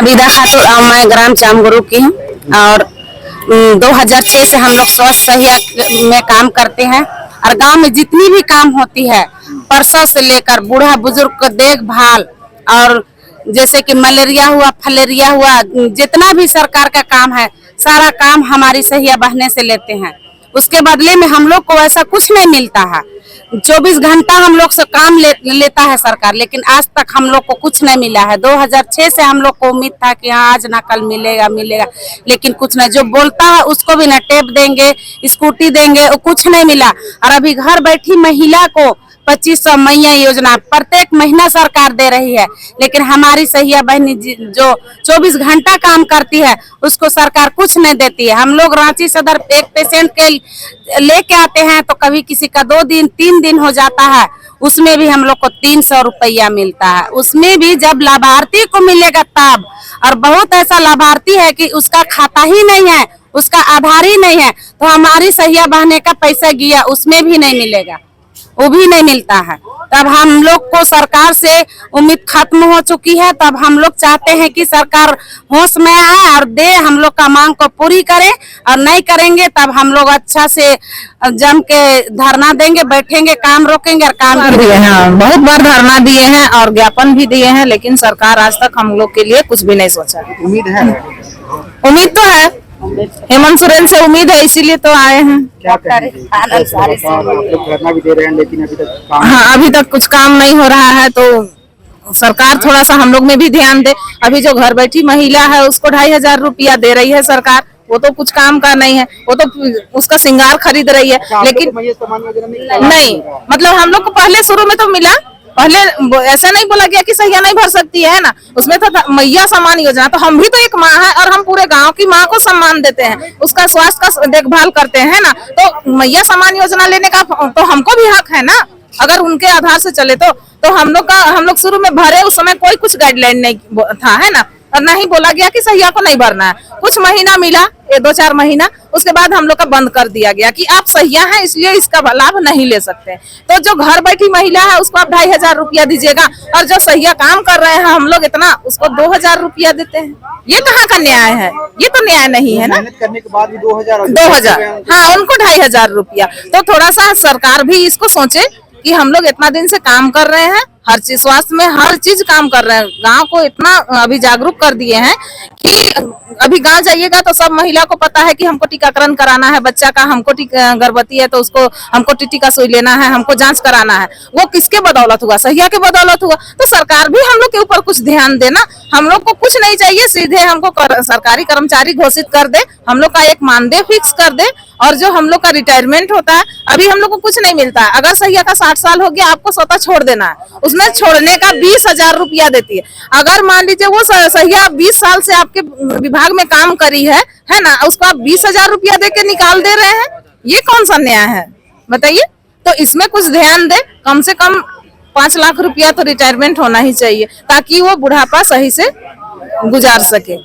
विदा खातून मैं ग्राम चामगुरु की हूँ और 2006 से हम लोग स्वास्थ्य सहिया में काम करते हैं और गांव में जितनी भी काम होती है परसों से लेकर बूढ़ा बुजुर्ग को देखभाल और जैसे कि मलेरिया हुआ फलेरिया हुआ जितना भी सरकार का काम है सारा काम हमारी सहिया बहने से लेते हैं। उसके बदले में हम लोग को ऐसा कुछ नहीं मिलता है। 24 घंटा हम लोग से काम लेता है सरकार, लेकिन आज तक हम लोग को कुछ नहीं मिला है। 2006 से हम लोग को उम्मीद था कि हाँ आज ना कल मिलेगा, लेकिन कुछ नहीं। जो बोलता है उसको भी ना टेप देंगे, स्कूटी देंगे, वो कुछ नहीं मिला। और अभी घर बैठी महिला को 2500 मैया योजना प्रत्येक महीना सरकार दे रही है, लेकिन हमारी सहिया बहनी जो 24 घंटा काम करती है उसको सरकार कुछ नहीं देती है। हम लोग रांची सदर एक पेशेंट के लेके आते हैं तो कभी किसी का 2 दिन 3 दिन हो जाता है, उसमें भी हम लोग को 300 रुपया मिलता है। उसमें भी जब लाभार्थी को मिलेगा तब, और बहुत ऐसा लाभार्थी है कि उसका खाता ही नहीं है, उसका आधार ही नहीं है, तो हमारी सहिया बहने का पैसा गया उसमें भी नहीं मिलेगा, वो भी नहीं मिलता है। तब हम लोग को सरकार से उम्मीद खत्म हो चुकी है। तब हम लोग चाहते हैं कि सरकार होश में आए और दे, हम लोग का मांग को पूरी करे, और नहीं करेंगे तब हम लोग अच्छा से जम के धरना देंगे, बैठेंगे, काम रोकेंगे और काम दिए हैं। बहुत बार धरना दिए हैं और ज्ञापन भी दिए हैं, लेकिन सरकार आज तक हम लोग के लिए कुछ भी नहीं सोचा। उम्मीद तो है, हेमंत सोरेन से उम्मीद है, इसीलिए तो आए हैं। क्या धरना भी दे रहे हैं लेकिन अभी तक अभी तक कुछ काम नहीं हो रहा है, तो सरकार थोड़ा सा हम लोग में भी ध्यान दे। अभी जो घर बैठी महिला है उसको 2500 रुपया दे रही है सरकार, वो तो कुछ काम का नहीं है, वो तो उसका श्रृंगार खरीद रही है। लेकिन नहीं, मतलब हम लोग को पहले शुरू में तो मिला, पहले ऐसा नहीं बोला गया कि सहिया नहीं भर सकती है ना, उसमें था मैया सम्मान योजना। तो हम भी तो एक माँ है और हम पूरे गांव की माँ को सम्मान देते हैं, उसका स्वास्थ्य का देखभाल करते हैं ना, तो मैया सम्मान योजना लेने का तो हमको भी हक है ना। अगर उनके आधार से चले तो हम लोग शुरू में भरे, उस समय कोई कुछ गाइडलाइन नहीं था, है ना, और ना ही बोला गया कि सहिया को नहीं भरना है। कुछ महीना मिला, 2-4 महीना, उसके बाद हम लोग का बंद कर दिया गया कि आप सहिया हैं इसलिए इसका लाभ नहीं ले सकते। तो जो घर बैठी महिला है उसको आप 2500 रुपया दीजिएगा, और जो सहिया काम कर रहे हैं हम लोग इतना, उसको 2000 रुपया देते हैं। ये कहाँ का न्याय है? ये तो न्याय नहीं है ना। करने के बाद भी 2000, हाँ, उनको 2500 रुपया। तो थोड़ा सा सरकार भी इसको सोचे कि हम लोग इतना दिन से काम कर रहे हैं, हर चीज स्वास्थ्य में हर चीज काम कर रहे हैं, गांव को इतना अभी जागरूक कर दिए हैं कि अभी गांव जाइएगा तो सब महिला को पता है कि हमको टीकाकरण कराना है बच्चा का, हमको गर्भवती है तो उसको हमको टीका सुई लेना है, हमको जांच कराना है। वो किसके बदौलत हुआ? सहिया के बदौलत हुआ। तो सरकार भी हम लोग के ऊपर कुछ ध्यान देना। हम लोग को कुछ नहीं चाहिए, सीधे हमको सरकारी कर्मचारी घोषित कर दे, हम लोग का एक मानदेय फिक्स कर दे, और जो हम लोग का रिटायरमेंट होता है, अभी हम लोग को कुछ नहीं मिलता है। अगर सहिया का 60 साल हो गया, आपको स्वतः छोड़ देना है, उसमें छोड़ने का 20,000 रुपया देती है। अगर मान लीजिए वो सहिया 20 साल से आपके विभाग में काम करी है ना, उसको आप 20,000 रुपया दे के निकाल दे रहे हैं, ये कौन सा न्याय है बताइए? तो इसमें कुछ ध्यान दे, कम से कम 5 लाख रुपया तो रिटायरमेंट होना ही चाहिए, ताकि वो बुढ़ापा सही से गुजार सके।